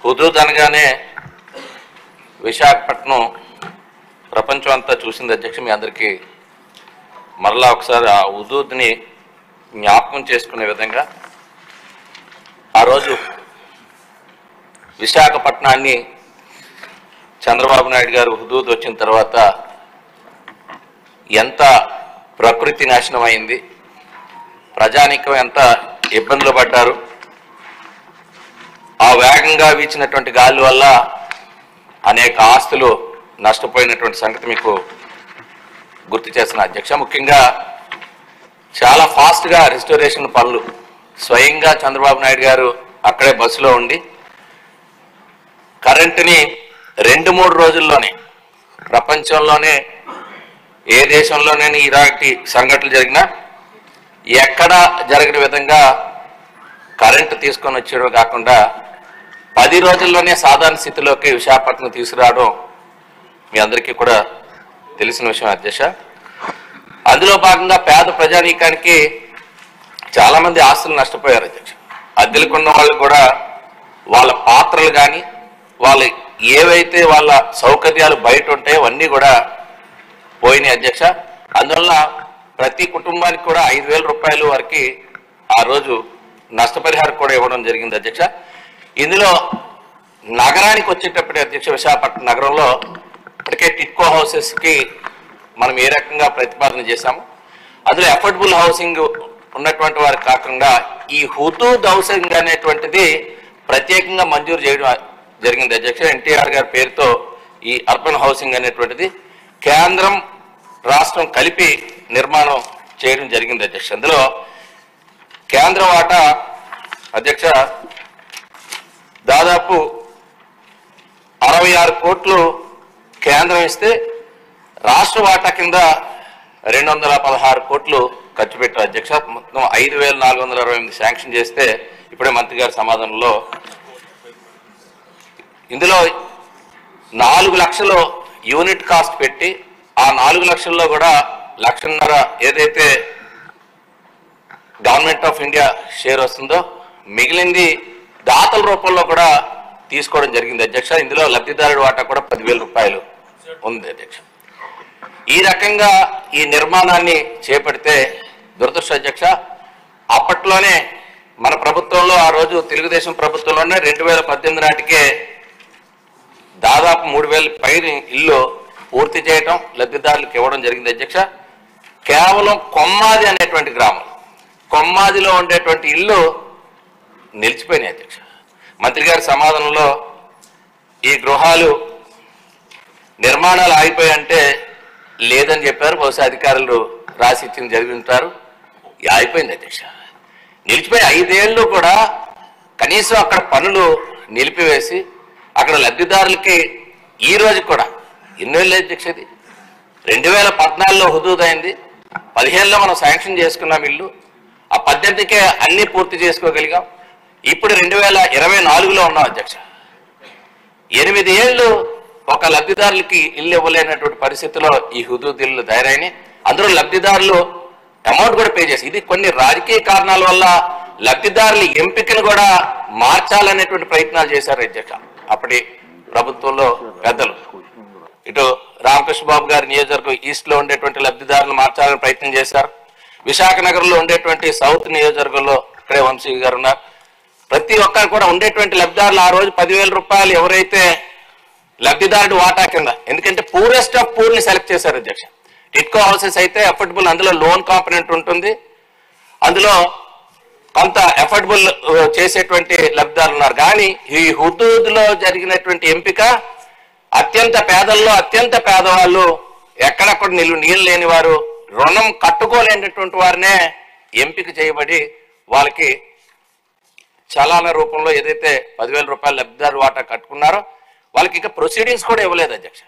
Hudhud అనగానే విశాఖపట్నం ప్రపంచం అంతా చూసింది అధ్యక్ష. మీ అందరికీ మరలా ఒకసారి ఆ హుదూద్ని జ్ఞాపకం చేసుకునే విధంగా ఆ రోజు విశాఖపట్నాన్ని చంద్రబాబు నాయుడు గారు హుదూద్ వచ్చిన తర్వాత ఎంత ప్రకృతి నాశనం అయింది, ప్రజానీకం ఎంత ఇబ్బందులు పడ్డారు, ఆ వేగంగా వీచినటువంటి గాలి వల్ల అనేక ఆస్తులు నష్టపోయినటువంటి సంగతి మీకు గుర్తు చేస్తున్న అధ్యక్ష. ముఖ్యంగా చాలా ఫాస్ట్గా రెస్టోరేషన్ పనులు స్వయంగా చంద్రబాబు నాయుడు గారు అక్కడే బస్సులో ఉండి కరెంటుని 2-3 రోజుల్లోనే ప్రపంచంలోనే ఏ దేశంలోనే ఇలాంటి సంఘటనలు జరిగినా ఎక్కడ జరగని విధంగా కరెంటు తీసుకొని వచ్చేయడం కాకుండా 10 రోజుల్లోనే సాధారణ స్థితిలోకి విశాఖపట్నం తీసుకురావడం మీ అందరికీ కూడా తెలిసిన విషయం అధ్యక్ష. అందులో భాగంగా పేద ప్రజానీకానికి చాలామంది ఆస్తులు నష్టపోయారు అధ్యక్ష. అద్దెలకున్న వాళ్ళు కూడా వాళ్ళ పాత్రలు కానీ వాళ్ళ ఏవైతే వాళ్ళ సౌకర్యాలు బయట ఉంటాయో అవన్నీ కూడా పోయినాయి అధ్యక్ష. అందువల్ల ప్రతి కుటుంబానికి కూడా 5,000 రూపాయలు వరకు ఆ రోజు నష్టపరిహారం కూడా ఇవ్వడం జరిగింది అధ్యక్ష. ఇందులో నగరానికి వచ్చేటప్పటి అధ్యక్ష విశాఖపట్నం నగరంలో ఇప్పటికే టిట్కో హౌసెస్కి మనం ఏ రకంగా ప్రతిపాదన చేశాము. అందులో అఫోర్డబుల్ హౌసింగ్ ఉన్నటువంటి వారు కాకుండా ఈ హుదూద్ హౌసింగ్ అనేటువంటిది ప్రత్యేకంగా మంజూరు చేయడం జరిగింది అధ్యక్ష. ఎన్టీఆర్ గారి పేరుతో ఈ అర్బన్ హౌసింగ్ అనేటువంటిది కేంద్రం రాష్ట్రం కలిపి నిర్మాణం చేయడం జరిగింది అధ్యక్ష. అందులో కేంద్ర వాటా అధ్యక్ష దాదాపు 66 కోట్లు కేంద్రం ఇస్తే రాష్ట్ర వాటా కింద 216 కోట్లు ఖర్చు పెట్టారు అధ్యక్ష. మొత్తం 5,428 శాంక్షన్ చేస్తే ఇప్పుడే మంత్రి గారి సమాధానంలో ఇందులో 4 లక్షలు యూనిట్ కాస్ట్ పెట్టి ఆ 4 లక్షల్లో కూడా 1,50,000 ఏదైతే గవర్నమెంట్ ఆఫ్ ఇండియా షేర్ వస్తుందో మిగిలింది దాతల రూపంలో కూడా తీసుకోవడం జరిగింది అధ్యక్ష. ఇందులో లబ్ధిదారుడి వాటా కూడా 10,000 రూపాయలు ఉంది అధ్యక్ష. ఈ రకంగా ఈ నిర్మాణాన్ని చేపడితే దురదృష్ట అధ్యక్ష అప్పట్లోనే మన ప్రభుత్వంలో ఆ రోజు తెలుగుదేశం ప్రభుత్వంలోనే 2018 నాటికే దాదాపు 3,000 పైన ఇల్లు పూర్తి చేయటం లబ్ధిదారులకు ఇవ్వడం జరిగింది అధ్యక్ష. కేవలం కొమ్మాది అనేటువంటి గ్రామం, కొమ్మాదిలో ఉండేటువంటి ఇల్లు నిలిచిపోయినాయి అధ్యక్ష. మంత్రి గారి సమాధానంలో ఈ గృహాలు నిర్మాణాలు ఆగిపోయాయంటే లేదని చెప్పారు. బహుశా అధికారులు రాసి ఇచ్చింది చదివింటారు. ఆగిపోయింది అధ్యక్ష. నిలిచిపోయి 5 ఏళ్ళు కూడా కనీసం అక్కడ పనులు నిలిపివేసి అక్కడ లబ్ధిదారులకి ఈ రోజు కూడా ఎన్నేళ్ళు అధ్యక్ష. ఇది 2014లో హుదూద్ అయింది, 15లో మనం శాంక్షన్ చేసుకున్నాం ఇల్లు, ఆ 18కే అన్ని పూర్తి చేసుకోగలిగాం. ఇప్పుడు 2024లో ఉన్నాం అధ్యక్ష. 8 ఏళ్ళు ఒక లబ్ధిదారులకి ఇల్లు ఇవ్వలేనటువంటి పరిస్థితిలో ఈ హుదూద్ ఇల్లు తయారైనాయి. అందులో లబ్ధిదారులు అమౌంట్ కూడా పే చేసి ఇది కొన్ని రాజకీయ కారణాల వల్ల లబ్ధిదారుల ఎంపికను కూడా మార్చాలనేటువంటి ప్రయత్నాలు చేశారు అధ్యక్ష. అప్పటి ప్రభుత్వంలో పెద్దలు ఇటు రామకృష్ణ బాబు గారి నియోజకవర్గం ఈస్ట్లో ఉండేటువంటి లబ్ధిదారులను మార్చాలని ప్రయత్నం చేశారు. విశాఖ నగరంలో ఉండేటువంటి సౌత్ నియోజకవర్గంలో ఇక్కడే వంశీ గారు ఉన్నారు. ప్రతి ఒక్కరు కూడా ఉండేటువంటి లబ్ధిదారులు ఆ రోజు 10,000 రూపాయలు ఎవరైతే లబ్ధిదారుడు వాటా కింద, ఎందుకంటే పూరెస్ట్ ఆఫ్ పూర్ని సెలెక్ట్ చేశారు అధ్యక్ష. టిట్కో హౌసెస్ అయితే అఫోర్డబుల్, అందులో లోన్ కాంపనెంట్ ఉంటుంది, అందులో కొంత అఫోర్డబుల్ చేసేటువంటి లబ్ధిదారులు ఉన్నారు. కానీ ఈ హుదూద్లో జరిగినటువంటి ఎంపిక అత్యంత పేదల్లో అత్యంత పేదవాళ్ళు, ఎక్కడక్కడ నీళ్ళు లేని వారు, రుణం కట్టుకోలేనటువంటి వారినే ఎంపిక చేయబడి వాళ్ళకి చలానా రూపంలో ఏదైతే 10,000 రూపాయలు లబ్ధిదారు వాటా కట్టుకున్నారో వాళ్ళకి ఇంకా ప్రొసీడింగ్స్ కూడా ఇవ్వలేదు అధ్యక్ష.